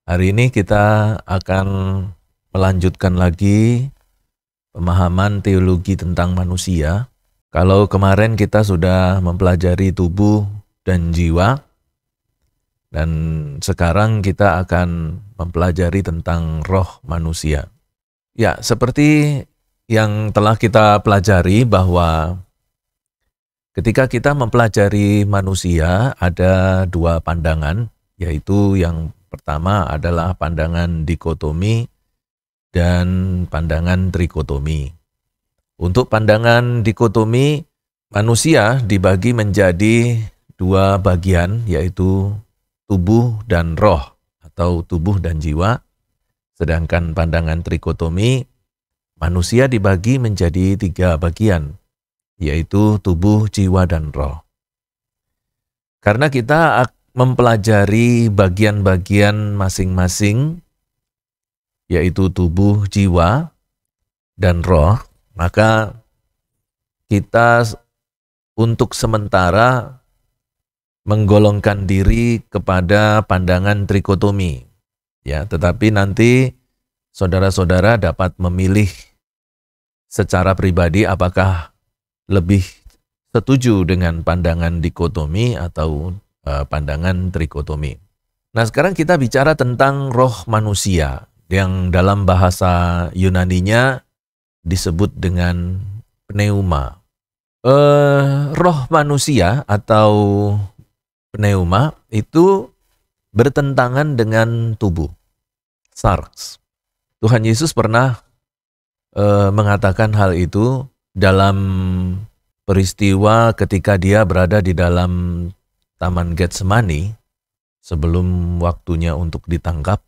Hari ini kita akan melanjutkan lagi pemahaman teologi tentang manusia. Kalau kemarin kita sudah mempelajari tubuh dan jiwa, dan sekarang kita akan mempelajari tentang roh manusia. Ya, seperti yang telah kita pelajari bahwa ketika kita mempelajari manusia ada dua pandangan, yaitu yang pertama adalah pandangan dikotomi dan pandangan trikotomi. Untuk pandangan dikotomi, manusia dibagi menjadi dua bagian, yaitu tubuh dan roh atau tubuh dan jiwa. Sedangkan pandangan trikotomi, manusia dibagi menjadi tiga bagian, yaitu tubuh, jiwa, dan roh. Karena kita mempelajari bagian-bagian masing-masing, yaitu tubuh, jiwa, dan roh, maka kita untuk sementara menggolongkan diri kepada pandangan trikotomi. Ya, tetapi nanti saudara-saudara dapat memilih secara pribadi apakah lebih setuju dengan pandangan dikotomi atau pandangan trikotomi. Nah, sekarang kita bicara tentang roh manusia yang dalam bahasa Yunaninya disebut dengan pneuma. Roh manusia atau pneuma itu bertentangan dengan tubuh, sarx. Tuhan Yesus pernah mengatakan hal itu dalam peristiwa ketika dia berada di dalam Taman Getsemani sebelum waktunya untuk ditangkap.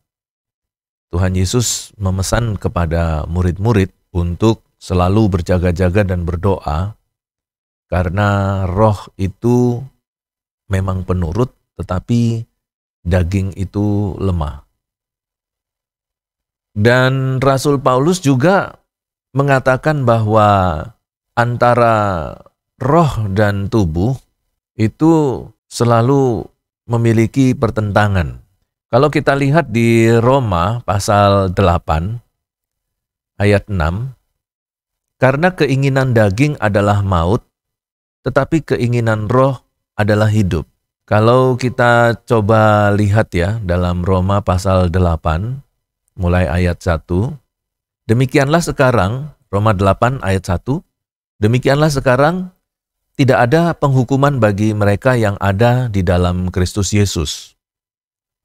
Tuhan Yesus memesan kepada murid-murid untuk selalu berjaga-jaga dan berdoa karena roh itu memang penurut tetapi daging itu lemah. Dan Rasul Paulus juga mengatakan bahwa antara roh dan tubuh itu selalu memiliki pertentangan. Kalau kita lihat di Roma pasal 8 ayat 6, karena keinginan daging adalah maut, tetapi keinginan roh adalah hidup. Kalau kita coba lihat ya dalam Roma pasal 8, mulai ayat 1, demikianlah sekarang, Roma 8 ayat 1, demikianlah sekarang tidak ada penghukuman bagi mereka yang ada di dalam Kristus Yesus.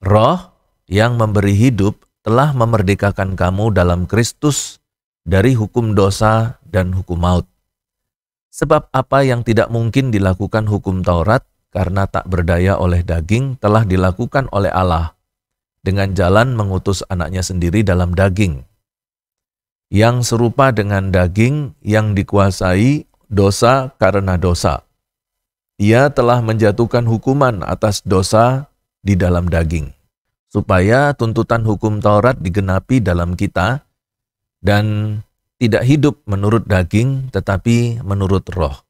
Roh yang memberi hidup telah memerdekakan kamu dalam Kristus dari hukum dosa dan hukum maut. Sebab apa yang tidak mungkin dilakukan hukum Taurat karena tak berdaya oleh daging telah dilakukan oleh Allah dengan jalan mengutus anaknya sendiri dalam daging, yang serupa dengan daging yang dikuasai dosa karena dosa. Ia telah menjatuhkan hukuman atas dosa di dalam daging, supaya tuntutan hukum Taurat digenapi dalam kita dan tidak hidup menurut daging tetapi menurut roh.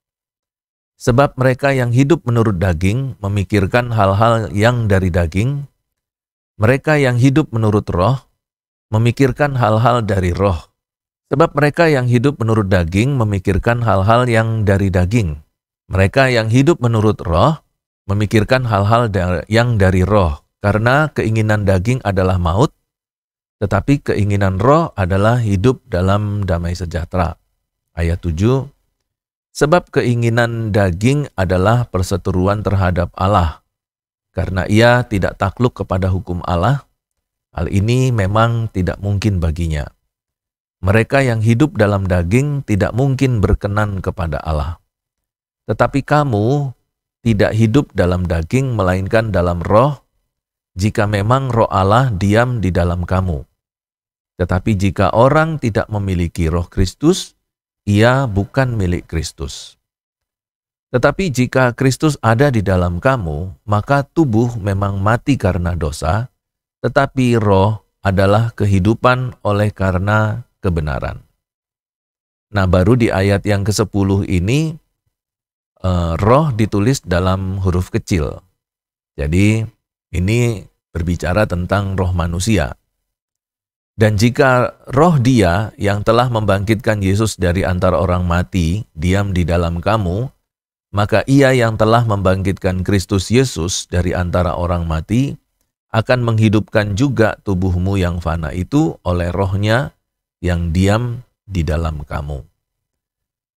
Sebab mereka yang hidup menurut daging memikirkan hal-hal yang dari daging, mereka yang hidup menurut roh memikirkan hal-hal dari roh. Sebab mereka yang hidup menurut daging memikirkan hal-hal yang dari daging. Mereka yang hidup menurut roh memikirkan hal-hal yang dari roh. Karena keinginan daging adalah maut, tetapi keinginan roh adalah hidup dalam damai sejahtera. Ayat 7, sebab keinginan daging adalah perseteruan terhadap Allah. Karena ia tidak takluk kepada hukum Allah, hal ini memang tidak mungkin baginya. Mereka yang hidup dalam daging tidak mungkin berkenan kepada Allah. Tetapi kamu tidak hidup dalam daging melainkan dalam roh, jika memang roh Allah diam di dalam kamu. Tetapi jika orang tidak memiliki roh Kristus, ia bukan milik Kristus. Tetapi jika Kristus ada di dalam kamu, maka tubuh memang mati karena dosa, tetapi roh adalah kehidupan oleh karena kebenaran. Nah, baru di ayat yang ke-10 ini, roh ditulis dalam huruf kecil. Jadi, ini berbicara tentang roh manusia. Dan jika roh Dia yang telah membangkitkan Yesus dari antara orang mati diam di dalam kamu, maka Ia yang telah membangkitkan Kristus Yesus dari antara orang mati akan menghidupkan juga tubuhmu yang fana itu oleh roh-Nya yang diam di dalam kamu.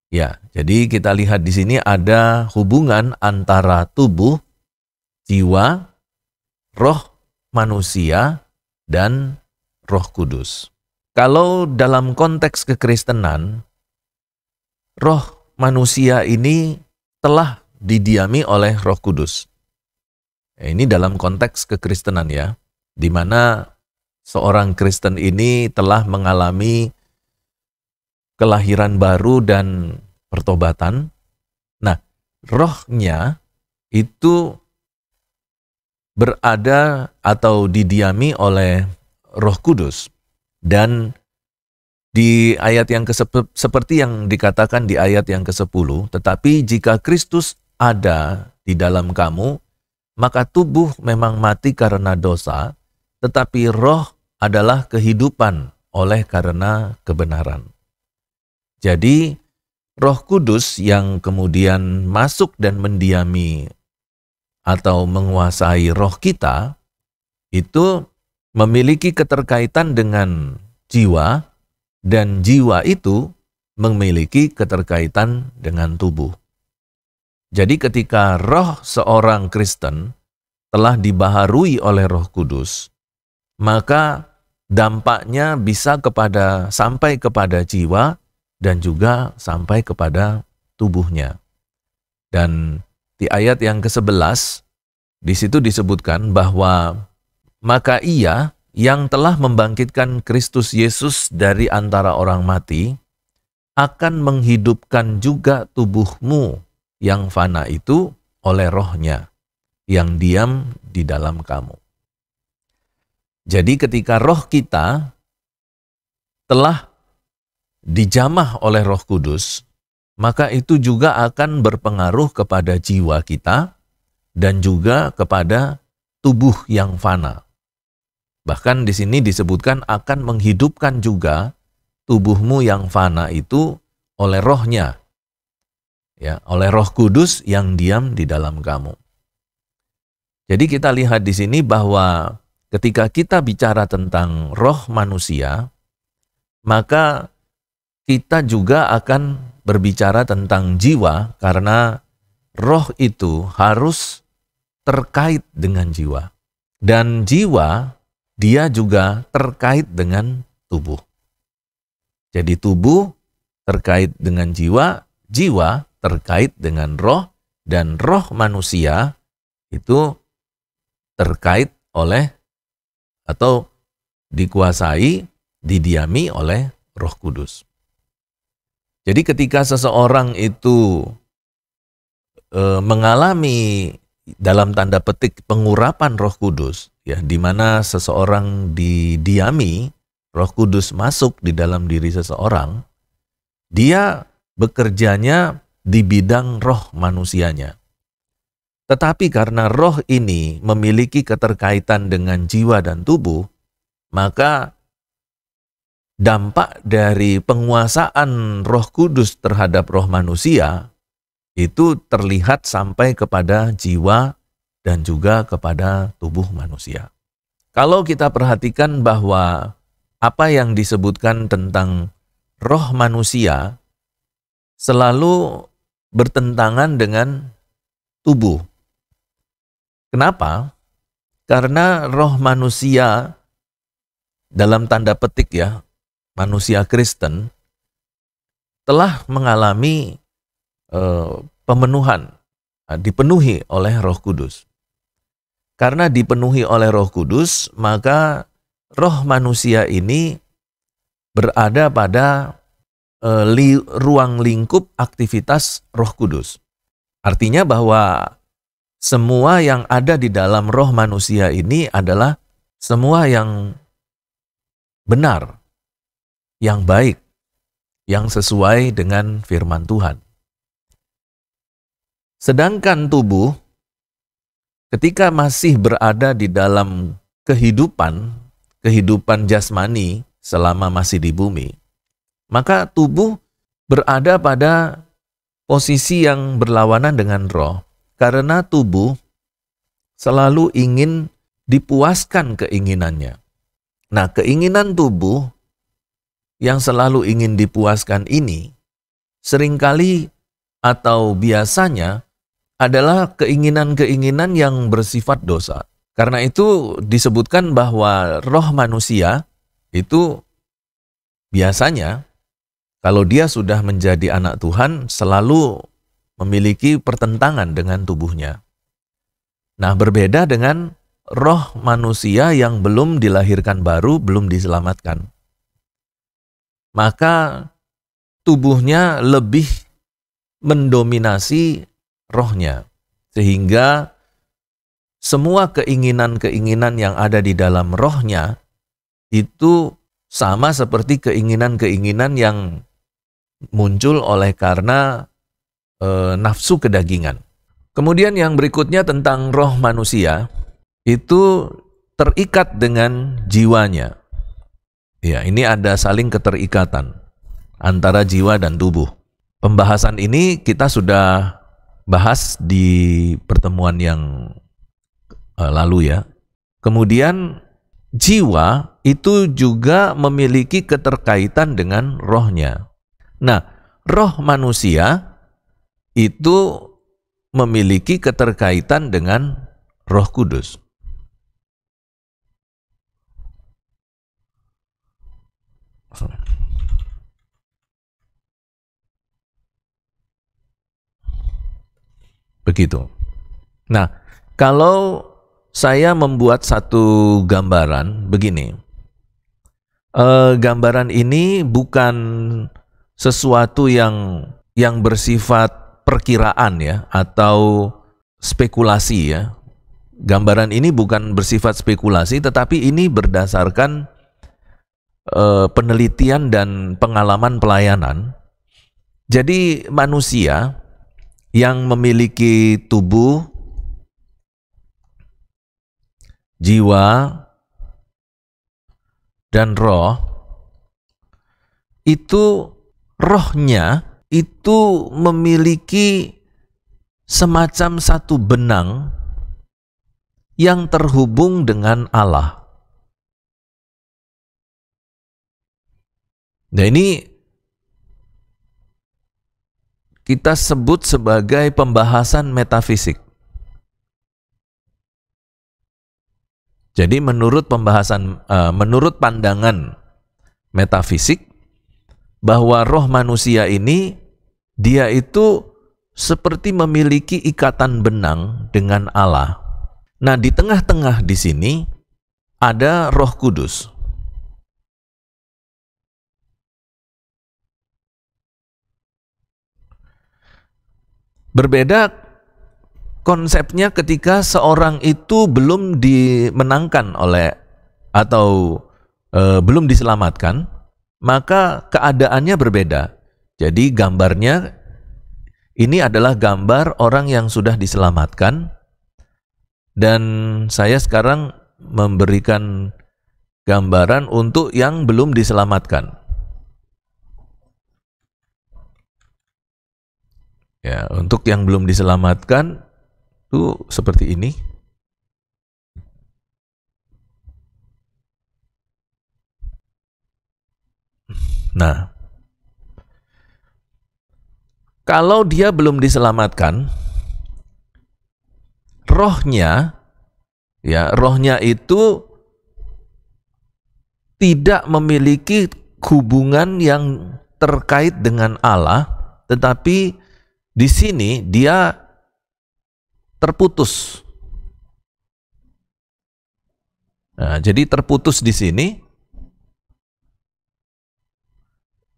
Ya, jadi kita lihat di sini ada hubungan antara tubuh, jiwa, roh manusia, dan Roh Kudus. Kalau dalam konteks kekristenan, roh manusia ini telah didiami oleh Roh Kudus. Ini dalam konteks kekristenan ya, di mana seorang Kristen ini telah mengalami kelahiran baru dan pertobatan. Nah, rohnya itu berada atau didiami oleh Roh Kudus. Dan di ayat yang seperti yang dikatakan di ayat yang ke-10, tetapi jika Kristus ada di dalam kamu, maka tubuh memang mati karena dosa, tetapi roh adalah kehidupan oleh karena kebenaran. Jadi, Roh Kudus yang kemudian masuk dan mendiami atau menguasai roh kita, itu memiliki keterkaitan dengan jiwa, dan jiwa itu memiliki keterkaitan dengan tubuh. Jadi ketika roh seorang Kristen telah dibaharui oleh Roh Kudus, maka dampaknya bisa sampai kepada jiwa dan juga sampai kepada tubuhnya. Dan di ayat yang ke-11, di situ disebutkan bahwa maka Ia yang telah membangkitkan Kristus Yesus dari antara orang mati akan menghidupkan juga tubuhmu yang fana itu oleh roh-Nya yang diam di dalam kamu. Jadi ketika roh kita telah dijamah oleh Roh Kudus, maka itu juga akan berpengaruh kepada jiwa kita dan juga kepada tubuh yang fana. Bahkan di sini disebutkan akan menghidupkan juga tubuhmu yang fana itu oleh roh-Nya, ya, oleh Roh Kudus yang diam di dalam kamu. Jadi kita lihat di sini bahwa ketika kita bicara tentang roh manusia, maka kita juga akan berbicara tentang jiwa, karena roh itu harus terkait dengan jiwa. Dan jiwa, dia juga terkait dengan tubuh. Jadi tubuh terkait dengan jiwa, jiwa terkait dengan roh, dan roh manusia itu terkait oleh atau dikuasai, didiami oleh Roh Kudus. Jadi ketika seseorang itu mengalami dalam tanda petik pengurapan Roh Kudus, ya, di mana seseorang didiami, Roh Kudus masuk di dalam diri seseorang, dia bekerjanya di bidang roh manusianya. Tetapi karena roh ini memiliki keterkaitan dengan jiwa dan tubuh, maka dampak dari penguasaan Roh Kudus terhadap roh manusia itu terlihat sampai kepada jiwa dan juga kepada tubuh manusia. Kalau kita perhatikan bahwa apa yang disebutkan tentang roh manusia selalu bertentangan dengan tubuh. Kenapa? Karena roh manusia dalam tanda petik ya, manusia Kristen telah mengalami pemenuhan, dipenuhi oleh Roh Kudus. Karena dipenuhi oleh Roh Kudus, maka roh manusia ini berada pada ruang lingkup aktivitas Roh Kudus. Artinya bahwa semua yang ada di dalam roh manusia ini adalah semua yang benar, yang baik, yang sesuai dengan firman Tuhan. Sedangkan tubuh, ketika masih berada di dalam kehidupan jasmani selama masih di bumi, maka tubuh berada pada posisi yang berlawanan dengan roh. Karena tubuh selalu ingin dipuaskan keinginannya. Nah, keinginan tubuh yang selalu ingin dipuaskan ini seringkali atau biasanya adalah keinginan-keinginan yang bersifat dosa. Karena itu disebutkan bahwa roh manusia itu biasanya kalau dia sudah menjadi anak Tuhan selalu memiliki pertentangan dengan tubuhnya. Nah, berbeda dengan roh manusia yang belum dilahirkan baru, belum diselamatkan. Maka tubuhnya lebih mendominasi rohnya. Sehingga semua keinginan-keinginan yang ada di dalam rohnya itu sama seperti keinginan-keinginan yang muncul oleh karena nafsu kedagingan. Kemudian yang berikutnya tentang roh manusia itu terikat dengan jiwanya. Ya, ini ada saling keterikatan antara jiwa dan tubuh. Pembahasan ini kita sudah bahas di pertemuan yang lalu ya. Kemudian jiwa itu juga memiliki keterkaitan dengan rohnya. Nah, roh manusia itu memiliki keterkaitan dengan Roh Kudus. Begitu. Nah, kalau saya membuat satu gambaran begini. Gambaran ini bukan sesuatu yang bersifat perkiraan ya atau spekulasi ya. Gambaran ini bukan bersifat spekulasi, tetapi ini berdasarkan penelitian dan pengalaman pelayanan. Jadi manusia yang memiliki tubuh, jiwa, dan roh, itu rohnya itu memiliki semacam satu benang yang terhubung dengan Allah. Nah, ini kita sebut sebagai pembahasan metafisik. Jadi menurut pandangan metafisik, bahwa roh manusia ini dia itu seperti memiliki ikatan benang dengan Allah. Nah, di tengah-tengah di sini ada Roh Kudus. Berbeda konsepnya ketika seorang itu belum dimenangkan oleh atau belum diselamatkan, maka keadaannya berbeda. Jadi gambarnya ini adalah gambar orang yang sudah diselamatkan, dan saya sekarang memberikan gambaran untuk yang belum diselamatkan. Ya, untuk yang belum diselamatkan itu seperti ini. Nah, kalau dia belum diselamatkan, rohnya itu tidak memiliki hubungan yang terkait dengan Allah, tetapi di sini dia terputus. Nah, jadi terputus di sini.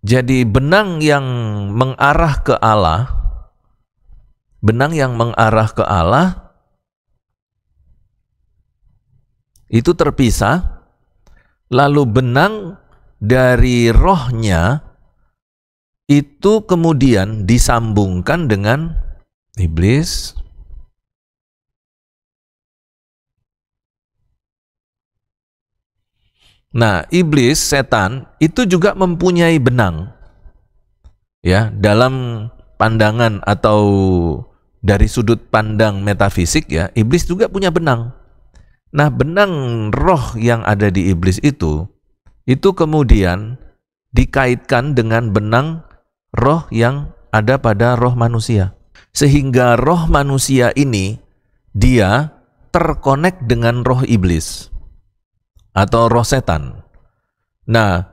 Jadi benang yang mengarah ke Allah, itu terpisah, lalu benang dari rohnya itu kemudian disambungkan dengan iblis. Nah, iblis, setan itu juga mempunyai benang. Ya, dalam pandangan atau dari sudut pandang metafisik ya, iblis juga punya benang. Nah, benang roh yang ada di iblis itu kemudian dikaitkan dengan benang roh yang ada pada roh manusia. Sehingga roh manusia ini dia terkonek dengan roh iblis atau roh setan. Nah,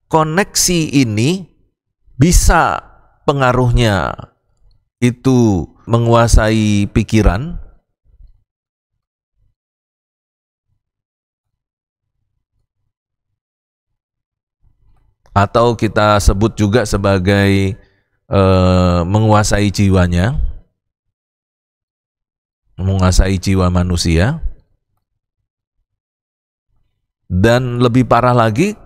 koneksi ini bisa pengaruhnya itu menguasai pikiran, atau kita sebut juga sebagai menguasai jiwanya, menguasai jiwa manusia, dan lebih parah lagi,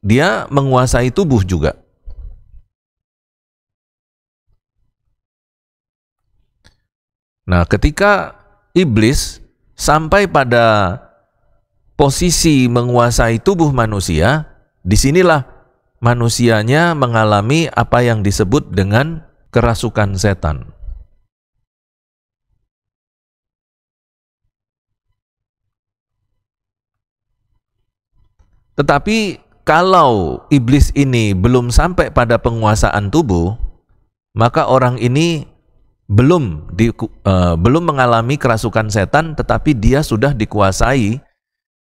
dia menguasai tubuh juga. Nah, ketika iblis sampai pada posisi menguasai tubuh manusia, disinilah manusianya mengalami apa yang disebut dengan kerasukan setan. Tetapi kalau iblis ini belum sampai pada penguasaan tubuh, maka orang ini belum mengalami kerasukan setan, tetapi dia sudah dikuasai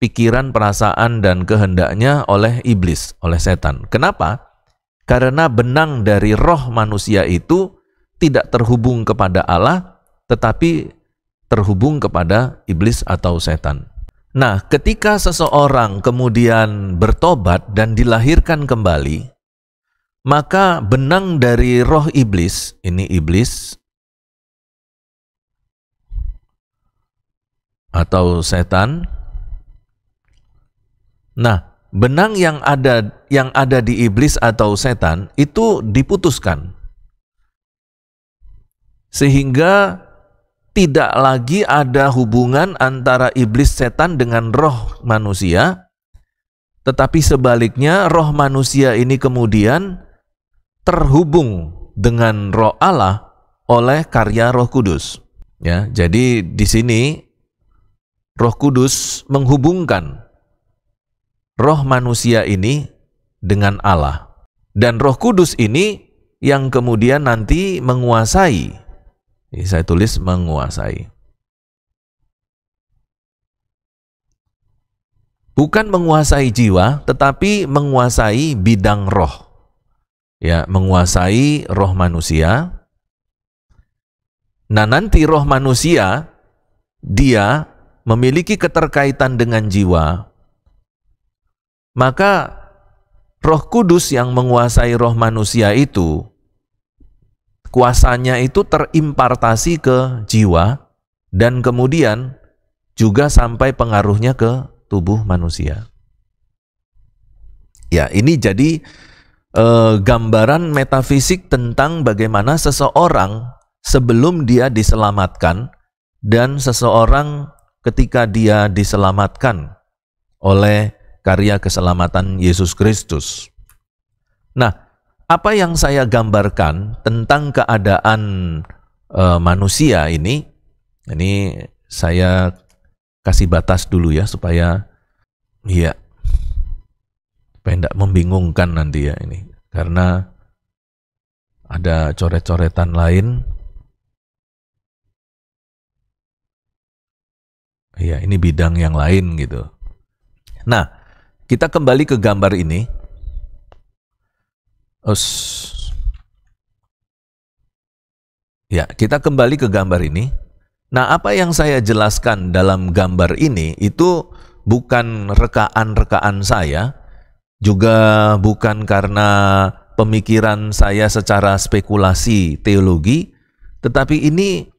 pikiran, perasaan, dan kehendaknya oleh iblis, oleh setan. Kenapa? Karena benang dari roh manusia itu tidak terhubung kepada Allah, tetapi terhubung kepada iblis atau setan. Nah, ketika seseorang kemudian bertobat dan dilahirkan kembali, maka benang dari roh iblis, ini iblis atau setan. Nah, benang yang ada di iblis atau setan itu diputuskan. Sehingga tidak lagi ada hubungan antara iblis setan dengan roh manusia, tetapi sebaliknya roh manusia ini kemudian terhubung dengan roh Allah oleh karya Roh Kudus. Ya, jadi di sini Roh Kudus menghubungkan roh manusia ini dengan Allah. Dan Roh Kudus ini yang kemudian nanti menguasai. Ini saya tulis menguasai. Bukan menguasai jiwa, tetapi menguasai bidang roh. Ya, menguasai roh manusia. Nah, nanti roh manusia dia memiliki keterkaitan dengan jiwa. Maka Roh Kudus yang menguasai roh manusia itu, kuasanya itu terimpartasi ke jiwa dan kemudian juga sampai pengaruhnya ke tubuh manusia. Ya, ini jadi gambaran metafisik tentang bagaimana seseorang sebelum dia diselamatkan dan seseorang ketika dia diselamatkan oleh karya keselamatan Yesus Kristus. Nah, apa yang saya gambarkan tentang keadaan manusia ini saya kasih batas dulu ya supaya tidak membingungkan nanti ya ini, karena ada coret-coretan lain. Ya, ini bidang yang lain gitu. Nah, kita kembali ke gambar ini. Ya, kita kembali ke gambar ini. Nah, apa yang saya jelaskan dalam gambar ini itu bukan rekaan-rekaan saya, juga bukan karena pemikiran saya secara spekulasi teologi, tetapi ini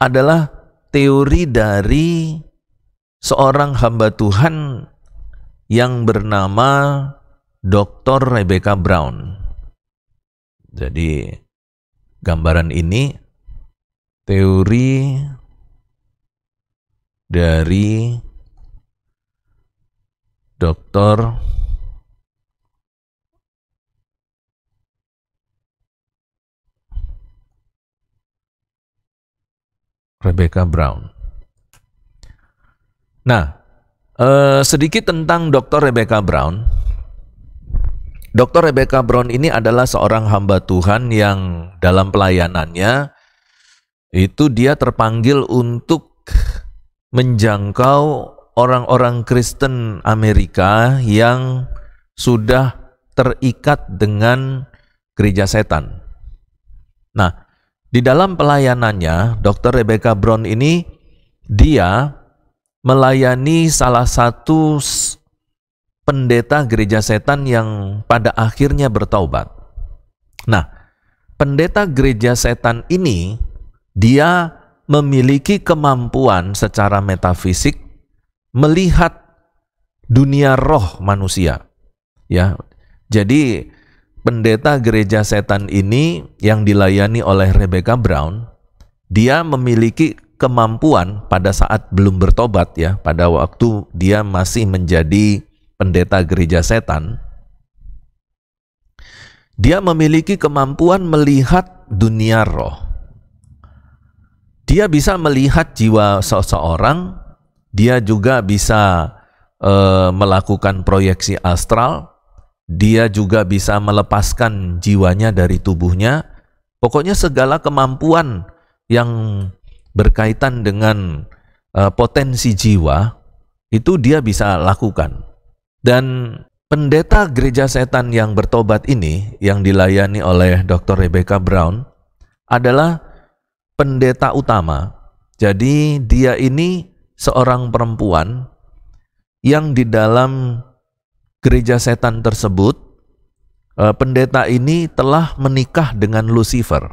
adalah teori dari seorang hamba Tuhan yang bernama Dr. Rebecca Brown. Jadi gambaran ini teori dari Dr. Rebecca Brown. Nah, sedikit tentang Dr. Rebecca Brown. Dr. Rebecca Brown ini adalah seorang hamba Tuhan yang dalam pelayanannya itu dia terpanggil untuk menjangkau orang-orang Kristen Amerika yang sudah terikat dengan gereja setan. Nah, di dalam pelayanannya, Dr. Rebecca Brown ini dia melayani salah satu pendeta gereja setan yang pada akhirnya bertaubat. Nah, pendeta gereja setan ini dia memiliki kemampuan secara metafisik melihat dunia roh manusia. Ya. Jadi pendeta gereja setan ini yang dilayani oleh Rebecca Brown, dia memiliki kemampuan pada saat belum bertobat ya, pada waktu dia masih menjadi pendeta gereja setan, dia memiliki kemampuan melihat dunia roh. Dia bisa melihat jiwa seseorang, dia juga bisa melakukan proyeksi astral, dia juga bisa melepaskan jiwanya dari tubuhnya. Pokoknya segala kemampuan yang berkaitan dengan potensi jiwa itu dia bisa lakukan. Dan pendeta gereja setan yang bertobat ini yang dilayani oleh Dr. Rebecca Brown adalah pendeta utama. Jadi dia ini seorang perempuan yang di dalam gereja setan tersebut, pendeta ini telah menikah dengan Lucifer.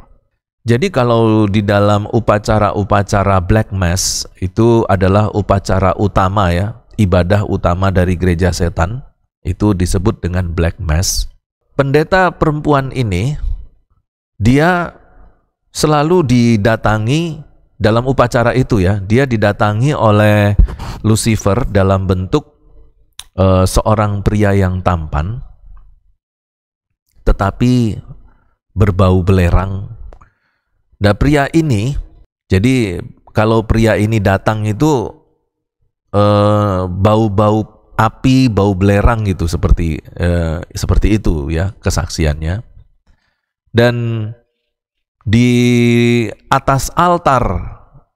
Jadi kalau di dalam upacara-upacara Black Mass, itu adalah upacara utama ya, ibadah utama dari gereja setan, itu disebut dengan Black Mass. Pendeta perempuan ini, dia selalu didatangi dalam upacara itu ya, dia didatangi oleh Lucifer dalam bentuk seorang pria yang tampan, tetapi berbau belerang. Nah, pria ini, jadi kalau pria ini datang itu bau-bau api, bau belerang gitu, seperti itu ya kesaksiannya. Dan di atas altar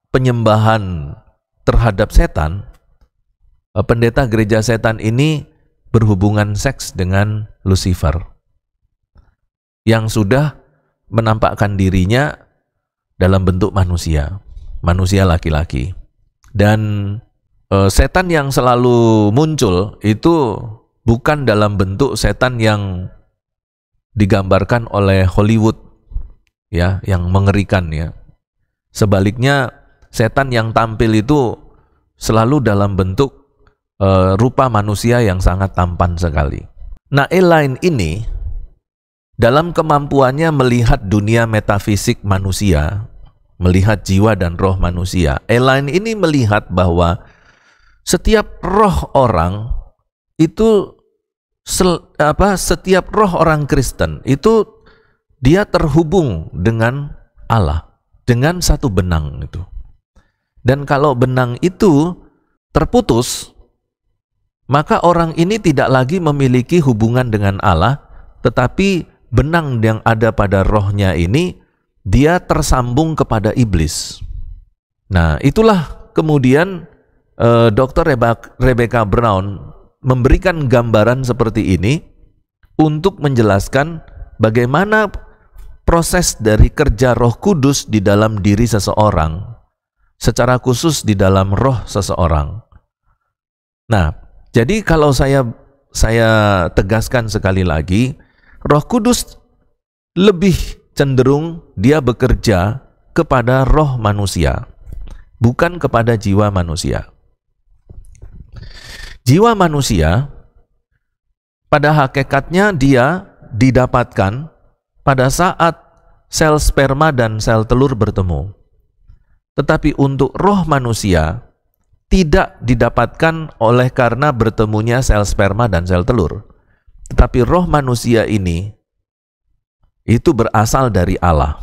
penyembahan terhadap setan, pendeta gereja setan ini berhubungan seks dengan Lucifer yang sudah menampakkan dirinya dalam bentuk manusia laki-laki. Dan setan yang selalu muncul itu bukan dalam bentuk setan yang digambarkan oleh Hollywood ya, yang mengerikan ya. Sebaliknya, setan yang tampil itu selalu dalam bentuk rupa manusia yang sangat tampan sekali. Nah, Elaine ini dalam kemampuannya melihat dunia metafisik manusia, melihat jiwa dan roh manusia, Elaine ini melihat bahwa setiap roh orang itu, setiap roh orang Kristen itu dia terhubung dengan Allah, dengan satu benang itu. Dan kalau benang itu terputus, maka orang ini tidak lagi memiliki hubungan dengan Allah, tetapi benang yang ada pada rohnya ini, dia tersambung kepada iblis. Nah, itulah kemudian Dr. Rebecca Brown memberikan gambaran seperti ini untuk menjelaskan bagaimana proses dari kerja Roh Kudus di dalam diri seseorang, secara khusus di dalam roh seseorang. Nah, jadi kalau saya tegaskan sekali lagi, Roh Kudus lebih cenderung dia bekerja kepada roh manusia, bukan kepada jiwa manusia. Jiwa manusia pada hakikatnya dia didapatkan pada saat sel sperma dan sel telur bertemu. Tetapi untuk roh manusia, tidak didapatkan oleh karena bertemunya sel sperma dan sel telur. Tetapi roh manusia ini itu berasal dari Allah.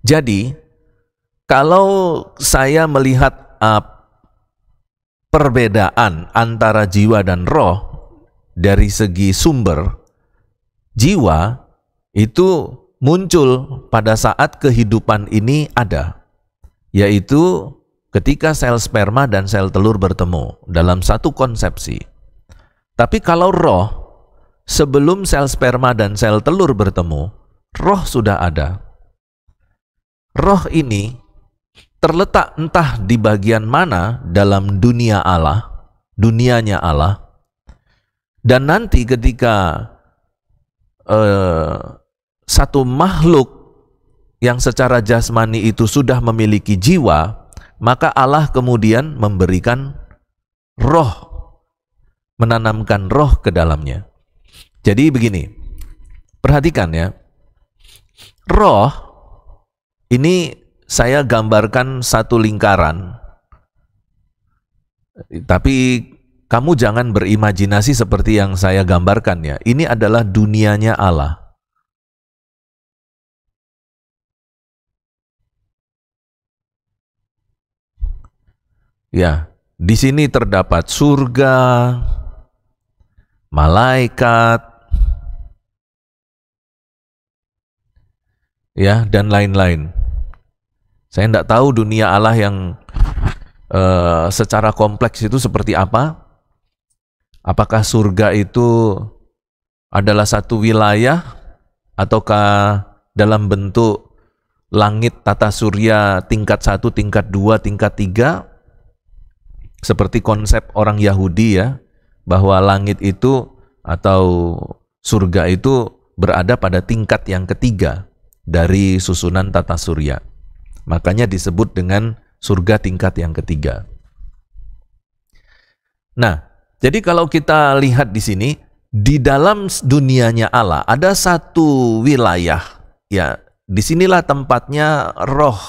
Jadi, kalau saya melihat perbedaan antara jiwa dan roh dari segi sumber, jiwa itu muncul pada saat kehidupan ini ada, yaitu ketika sel sperma dan sel telur bertemu dalam satu konsepsi. Tapi kalau roh, sebelum sel sperma dan sel telur bertemu, roh sudah ada. Roh ini terletak entah di bagian mana dalam dunia Allah, dunianya Allah, dan nanti ketika satu makhluk yang secara jasmani itu sudah memiliki jiwa, maka Allah kemudian memberikan roh, menanamkan roh ke dalamnya. Jadi begini, perhatikan ya, roh ini saya gambarkan satu lingkaran, tapi kamu jangan berimajinasi seperti yang saya gambarkan ya. Ini adalah dunianya Allah. Ya, di sini terdapat surga, malaikat, ya, dan lain-lain. Saya tidak tahu dunia Allah yang secara kompleks itu seperti apa. Apakah surga itu adalah satu wilayah, ataukah dalam bentuk langit tata surya tingkat 1, tingkat 2, tingkat 3? Seperti konsep orang Yahudi ya, bahwa langit itu atau surga itu berada pada tingkat yang ketiga dari susunan tata surya. Makanya disebut dengan surga tingkat yang ketiga. Nah, jadi kalau kita lihat di sini, di dalam dunianya Allah ada satu wilayah, ya, disinilah tempatnya roh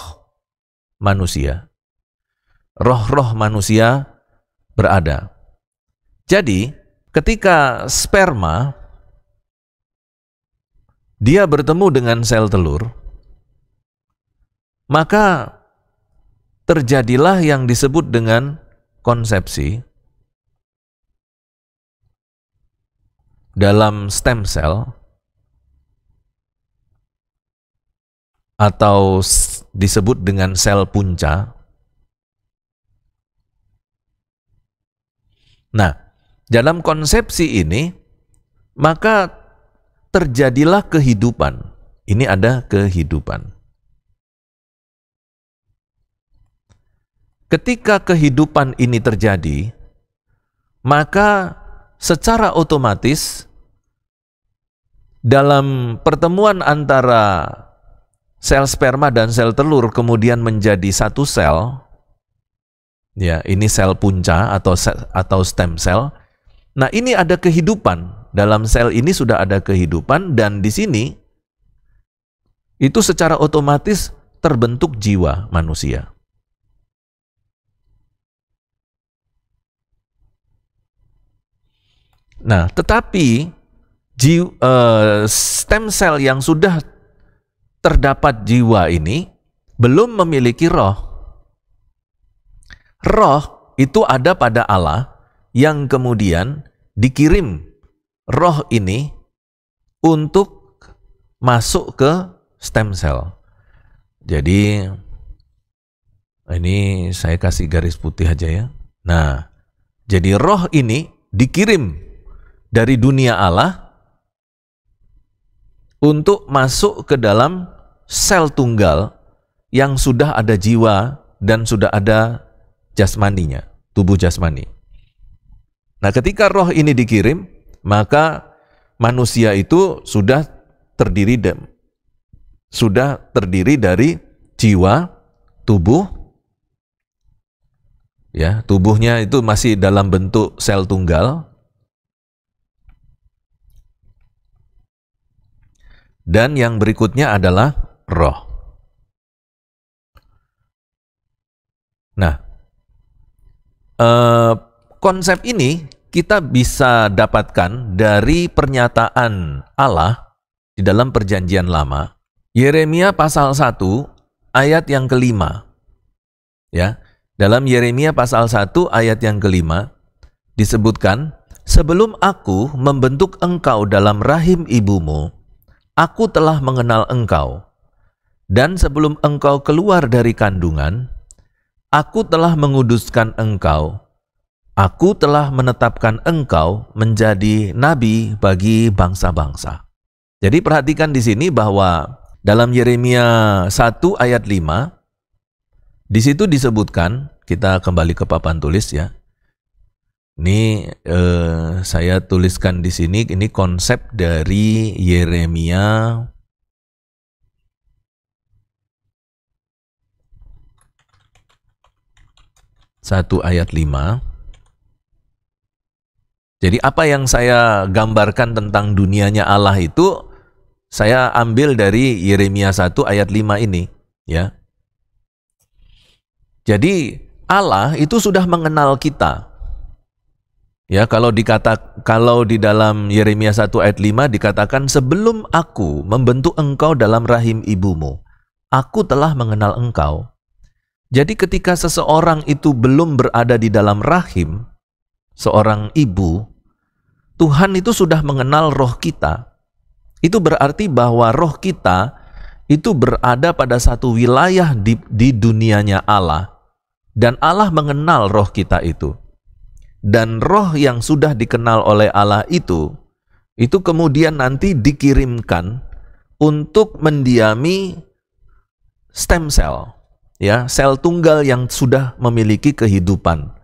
manusia. Roh-roh manusia berada. Jadi, ketika sperma dia bertemu dengan sel telur, maka terjadilah yang disebut dengan konsepsi dalam stem cell, atau disebut dengan sel punca. Nah, dalam konsepsi ini, maka terjadilah kehidupan. Ini ada kehidupan. Ketika kehidupan ini terjadi, maka secara otomatis dalam pertemuan antara sel sperma dan sel telur kemudian menjadi satu sel, ya, ini sel punca atau stem cell. Nah, ini ada kehidupan. Dalam sel ini sudah ada kehidupan, dan di sini itu secara otomatis terbentuk jiwa manusia. Nah, tetapi stem cell yang sudah terdapat jiwa ini belum memiliki roh. Roh itu ada pada Allah yang kemudian dikirim roh ini untuk masuk ke stem cell. Jadi ini saya kasih garis putih aja ya. Nah, jadi roh ini dikirim dari dunia Allah untuk masuk ke dalam sel tunggal yang sudah ada jiwa dan sudah ada jasmaninya, tubuh jasmani. Nah, ketika roh ini dikirim, maka manusia itu sudah terdiri dari jiwa, tubuh, ya, tubuhnya itu masih dalam bentuk sel tunggal, dan yang berikutnya adalah roh. Nah, Konsep ini kita bisa dapatkan dari pernyataan Allah di dalam Perjanjian Lama. Yeremia pasal 1 ayat yang kelima. Ya, dalam Yeremia pasal 1 ayat yang kelima disebutkan, "Sebelum aku membentuk engkau dalam rahim ibumu, aku telah mengenal engkau. Dan sebelum engkau keluar dari kandungan, aku telah menguduskan engkau. Aku telah menetapkan engkau menjadi nabi bagi bangsa-bangsa." Jadi perhatikan di sini bahwa dalam Yeremia 1 ayat 5, di situ disebutkan, kita kembali ke papan tulis ya. Ini saya tuliskan di sini, ini konsep dari Yeremia 1 ayat 5. Jadi apa yang saya gambarkan tentang dunianya Allah itu saya ambil dari Yeremia 1 ayat 5 ini, ya. Jadi Allah itu sudah mengenal kita. Ya, kalau di dalam Yeremia 1 ayat 5 dikatakan, "Sebelum aku membentuk engkau dalam rahim ibumu, aku telah mengenal engkau." Jadi ketika seseorang itu belum berada di dalam rahim seorang ibu, Tuhan itu sudah mengenal roh kita. Itu berarti bahwa roh kita itu berada pada satu wilayah di dunianya Allah. Dan Allah mengenal roh kita itu. Dan roh yang sudah dikenal oleh Allah itu kemudian nanti dikirimkan untuk mendiami stem cell. Ya, sel tunggal yang sudah memiliki kehidupan.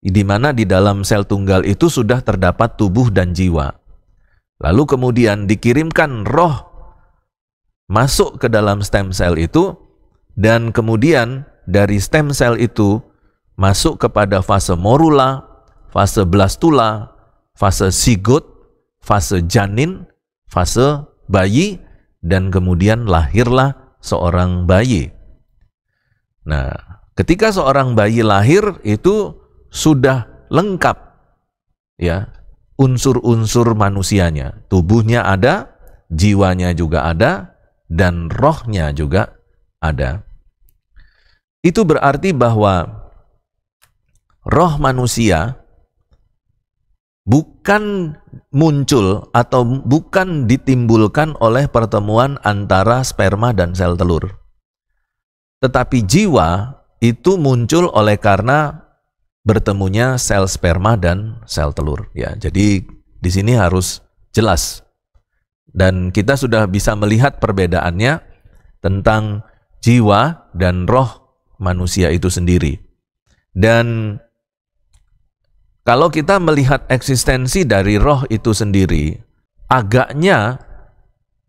Di mana di dalam sel tunggal itu sudah terdapat tubuh dan jiwa. Lalu kemudian dikirimkan roh masuk ke dalam stem cell itu, dan kemudian dari stem cell itu masuk kepada fase morula, fase blastula, fase zigot, fase janin, fase bayi, dan kemudian lahirlah seorang bayi. Nah, ketika seorang bayi lahir itu sudah lengkap ya unsur-unsur manusianya. Tubuhnya ada, jiwanya juga ada, dan rohnya juga ada. Itu berarti bahwa roh manusia bukan muncul atau bukan ditimbulkan oleh pertemuan antara sperma dan sel telur. Tetapi jiwa itu muncul oleh karena bertemunya sel sperma dan sel telur. Ya, jadi di sini harus jelas. Dan kita sudah bisa melihat perbedaannya tentang jiwa dan roh manusia itu sendiri. Dan kalau kita melihat eksistensi dari roh itu sendiri, agaknya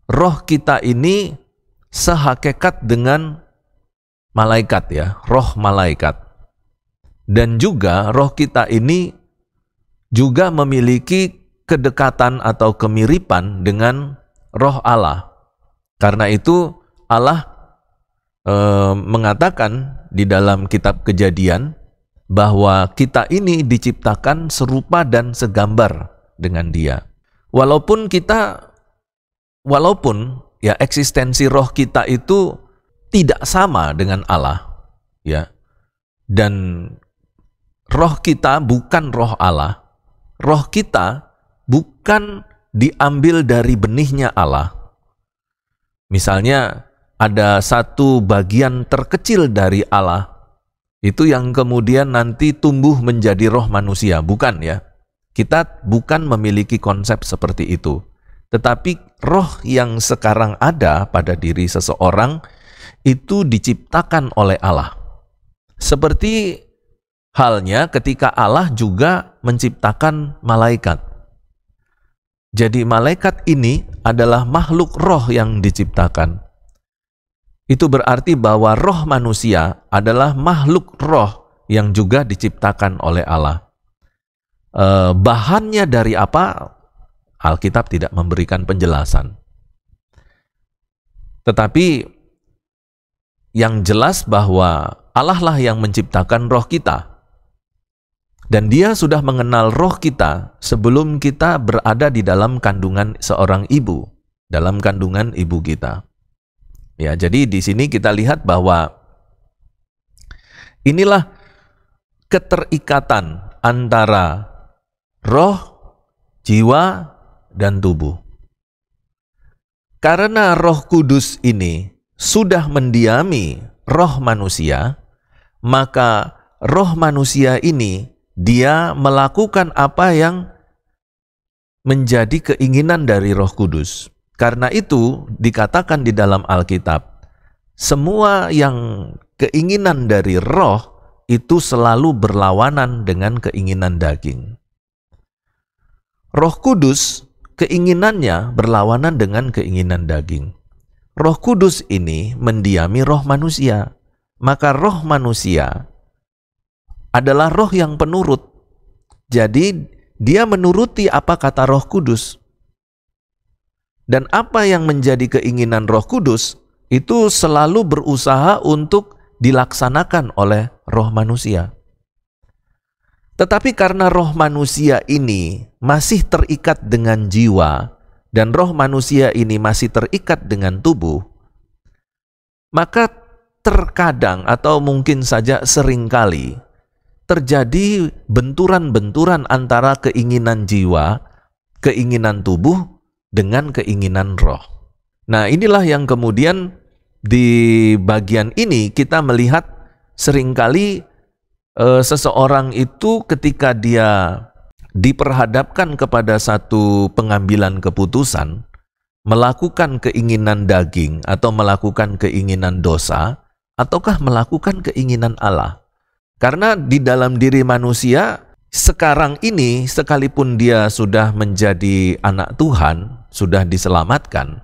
roh kita ini sehakikat dengan malaikat ya, roh malaikat. Dan juga roh kita ini juga memiliki kedekatan atau kemiripan dengan roh Allah. Karena itu Allah mengatakan di dalam kitab Kejadian bahwa kita ini diciptakan serupa dan segambar dengan Dia. Walaupun ya eksistensi roh kita itu tidak sama dengan Allah, ya. Dan roh kita bukan roh Allah. Roh kita bukan diambil dari benihnya Allah. Misalnya ada satu bagian terkecil dari Allah, itu yang kemudian nanti tumbuh menjadi roh manusia. Bukan ya. Kita bukan memiliki konsep seperti itu. Tetapi roh yang sekarang ada pada diri seseorang itu diciptakan oleh Allah. Seperti halnya ketika Allah juga menciptakan malaikat. Jadi malaikat ini adalah makhluk roh yang diciptakan. Itu berarti bahwa roh manusia adalah makhluk roh yang juga diciptakan oleh Allah. Bahannya dari apa? Alkitab tidak memberikan penjelasan. Tetapi yang jelas bahwa Allah lah yang menciptakan roh kita. Dan dia sudah mengenal roh kita sebelum kita berada di dalam kandungan seorang ibu, dalam kandungan ibu kita. Ya, jadi di sini kita lihat bahwa inilah keterikatan antara roh, jiwa, dan tubuh. Karena Roh Kudus ini sudah mendiami roh manusia, maka roh manusia ini dia melakukan apa yang menjadi keinginan dari Roh Kudus. Karena itu dikatakan di dalam Alkitab, semua yang keinginan dari roh itu selalu berlawanan dengan keinginan daging. Roh Kudus keinginannya berlawanan dengan keinginan daging. Roh Kudus ini mendiami roh manusia. Maka roh manusia adalah roh yang penurut. Jadi dia menuruti apa kata Roh Kudus. Dan apa yang menjadi keinginan Roh Kudus itu selalu berusaha untuk dilaksanakan oleh roh manusia. Tetapi karena roh manusia ini masih terikat dengan jiwa dan roh manusia ini masih terikat dengan tubuh, maka terkadang atau mungkin saja seringkali terjadi benturan-benturan antara keinginan jiwa, keinginan tubuh, dengan keinginan roh. Nah, inilah yang kemudian di bagian ini kita melihat seringkali seseorang itu ketika dia diperhadapkan kepada satu pengambilan keputusan, melakukan keinginan daging atau melakukan keinginan dosa, ataukah melakukan keinginan Allah. Karena di dalam diri manusia sekarang ini, sekalipun dia sudah menjadi anak Tuhan, sudah diselamatkan,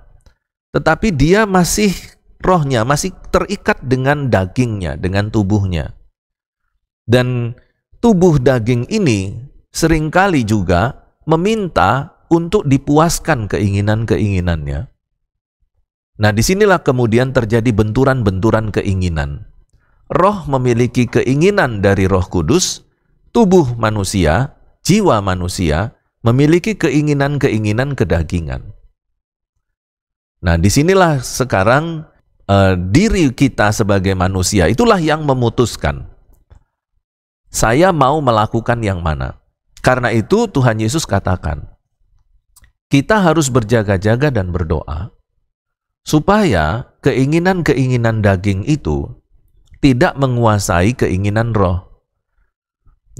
tetapi dia masih, rohnya masih terikat dengan dagingnya, dengan tubuhnya. Dan tubuh daging ini seringkali juga meminta untuk dipuaskan keinginan-keinginannya. Nah, disinilah kemudian terjadi benturan-benturan keinginan. Roh memiliki keinginan dari Roh Kudus, tubuh manusia, jiwa manusia memiliki keinginan-keinginan kedagingan. Nah, disinilah sekarang diri kita sebagai manusia itulah yang memutuskan. Saya mau melakukan yang mana. Karena itu Tuhan Yesus katakan, kita harus berjaga-jaga dan berdoa supaya keinginan-keinginan daging itu tidak menguasai keinginan roh.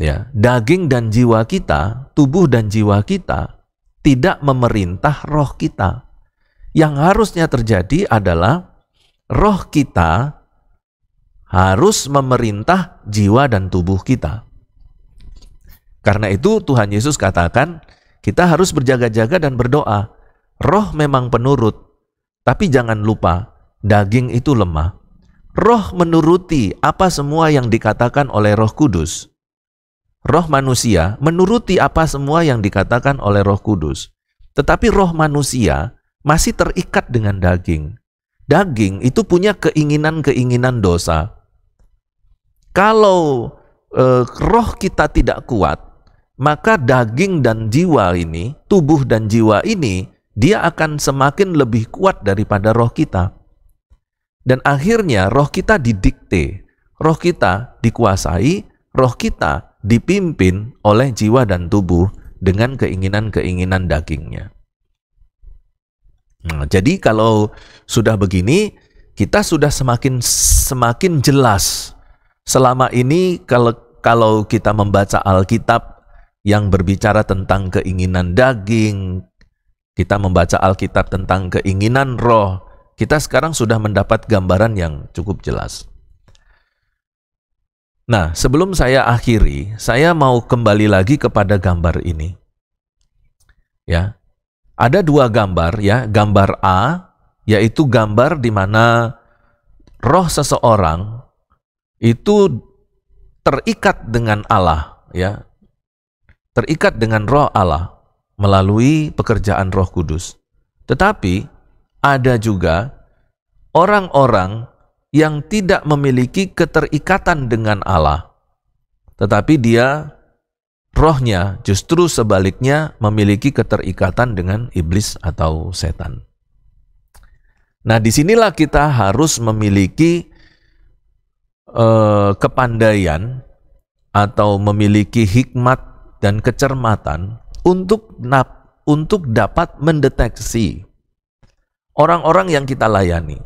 Ya, daging dan jiwa kita, tubuh dan jiwa kita tidak memerintah roh kita. Yang harusnya terjadi adalah roh kita harus memerintah jiwa dan tubuh kita. Karena itu Tuhan Yesus katakan, kita harus berjaga-jaga dan berdoa. Roh memang penurut, tapi jangan lupa, daging itu lemah. Roh menuruti apa semua yang dikatakan oleh Roh Kudus. Roh manusia menuruti apa semua yang dikatakan oleh Roh Kudus. Tetapi roh manusia masih terikat dengan daging. Daging itu punya keinginan-keinginan dosa. Kalau roh kita tidak kuat, maka daging dan jiwa ini, tubuh dan jiwa ini, dia akan semakin lebih kuat daripada roh kita. Dan akhirnya roh kita didikte, roh kita dikuasai, roh kita dipimpin oleh jiwa dan tubuh dengan keinginan-keinginan dagingnya. Nah, jadi kalau sudah begini, kita sudah semakin jelas. Selama ini kalau kita membaca Alkitab yang berbicara tentang keinginan daging, kita membaca Alkitab tentang keinginan roh, kita sekarang sudah mendapat gambaran yang cukup jelas. Nah, sebelum saya akhiri, saya mau kembali lagi kepada gambar ini. Ya. Ada dua gambar ya, gambar A yaitu gambar di mana roh seseorang itu terikat dengan Allah ya. Terikat dengan roh Allah melalui pekerjaan Roh Kudus. Tetapi ada juga orang-orang yang tidak memiliki keterikatan dengan Allah, tetapi dia rohnya justru sebaliknya memiliki keterikatan dengan iblis atau setan. Nah, disinilah kita harus memiliki kepandaian atau memiliki hikmat dan kecermatan untuk dapat mendeteksi orang-orang yang kita layani.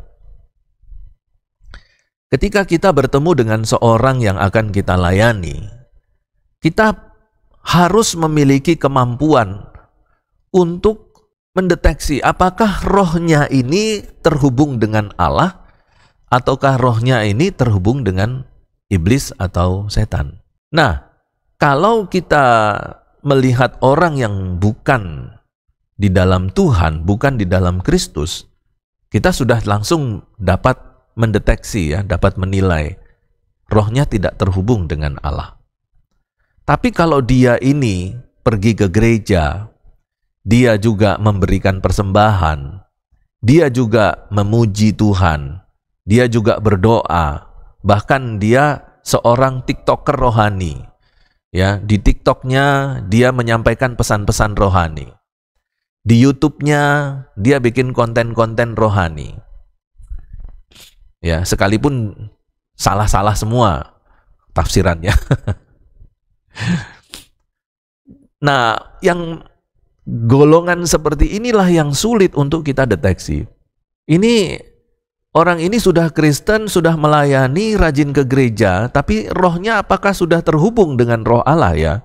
Ketika kita bertemu dengan seorang yang akan kita layani, kita harus memiliki kemampuan untuk mendeteksi apakah rohnya ini terhubung dengan Allah ataukah rohnya ini terhubung dengan iblis atau setan. Nah, kalau kita melihat orang yang bukan di dalam Tuhan, bukan di dalam Kristus, kita sudah langsung dapat mendeteksi, dapat menilai rohnya tidak terhubung dengan Allah. Tapi kalau dia ini pergi ke gereja, dia juga memberikan persembahan, dia juga memuji Tuhan, dia juga berdoa, bahkan dia seorang TikToker rohani. Ya, di TikToknya dia menyampaikan pesan-pesan rohani. Di YouTube-nya dia bikin konten-konten rohani. Ya, sekalipun salah-salah semua tafsirannya. Nah, yang golongan seperti inilah yang sulit untuk kita deteksi. Orang ini sudah Kristen, sudah melayani, rajin ke gereja, tapi rohnya apakah sudah terhubung dengan roh Allah ya?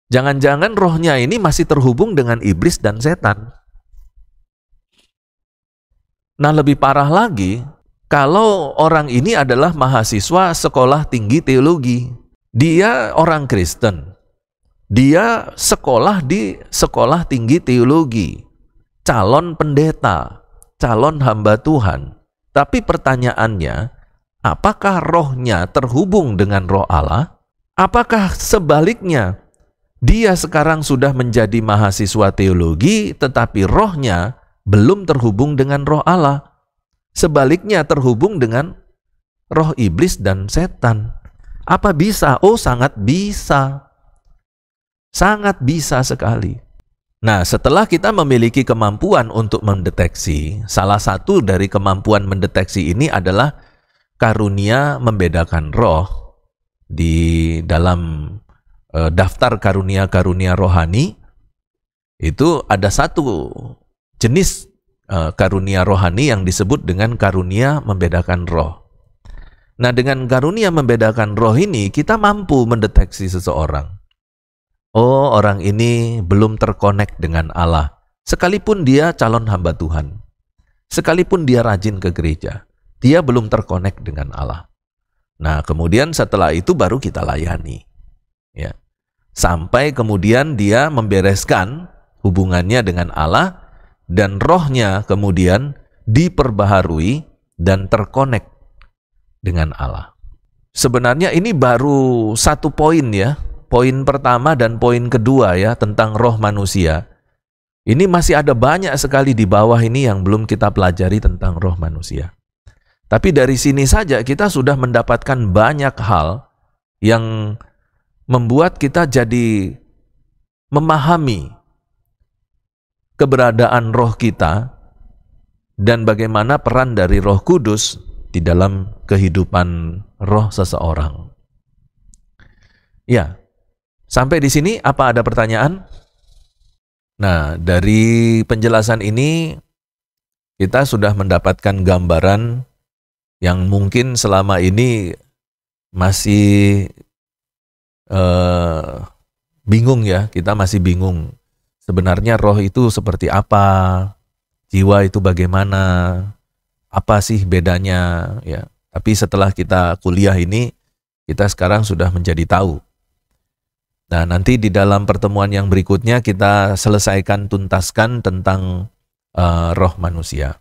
Jangan-jangan rohnya ini masih terhubung dengan iblis dan setan. Nah, lebih parah lagi, kalau orang ini adalah mahasiswa sekolah tinggi teologi. Dia orang Kristen. Dia sekolah di sekolah tinggi teologi. Calon pendeta, calon hamba Tuhan. Tapi pertanyaannya, apakah rohnya terhubung dengan roh Allah? Apakah sebaliknya, dia sekarang sudah menjadi mahasiswa teologi, tetapi rohnya belum terhubung dengan roh Allah. Sebaliknya terhubung dengan roh iblis dan setan. Apa bisa? Oh, sangat bisa. Sangat bisa sekali. Nah, setelah kita memiliki kemampuan untuk mendeteksi, salah satu dari kemampuan mendeteksi ini adalah karunia membedakan roh. Di dalam daftar karunia-karunia rohani, itu ada satu jenis karunia rohani yang disebut dengan karunia membedakan roh. Nah, dengan karunia membedakan roh ini, kita mampu mendeteksi seseorang. Oh, orang ini belum terkonek dengan Allah. Sekalipun dia calon hamba Tuhan. Sekalipun dia rajin ke gereja. Dia belum terkonek dengan Allah. Nah, kemudian setelah itu baru kita layani. Ya. Sampai kemudian dia membereskan hubungannya dengan Allah dan rohnya kemudian diperbaharui dan terkonek dengan Allah. Sebenarnya ini baru satu poin ya. Poin pertama dan poin kedua ya tentang roh manusia. Ini masih ada banyak sekali di bawah ini yang belum kita pelajari tentang roh manusia. Tapi dari sini saja kita sudah mendapatkan banyak hal yang membuat kita jadi memahami keberadaan roh kita dan bagaimana peran dari Roh Kudus di dalam kehidupan roh seseorang. Ya, sampai di sini apa ada pertanyaan? Nah, dari penjelasan ini kita sudah mendapatkan gambaran yang mungkin selama ini masih bingung ya, kita masih bingung. Sebenarnya roh itu seperti apa? Jiwa itu bagaimana? Apa sih bedanya ya? Tapi setelah kita kuliah ini, kita sekarang sudah menjadi tahu. Nah, nanti di dalam pertemuan yang berikutnya kita selesaikan tuntaskan tentang roh manusia.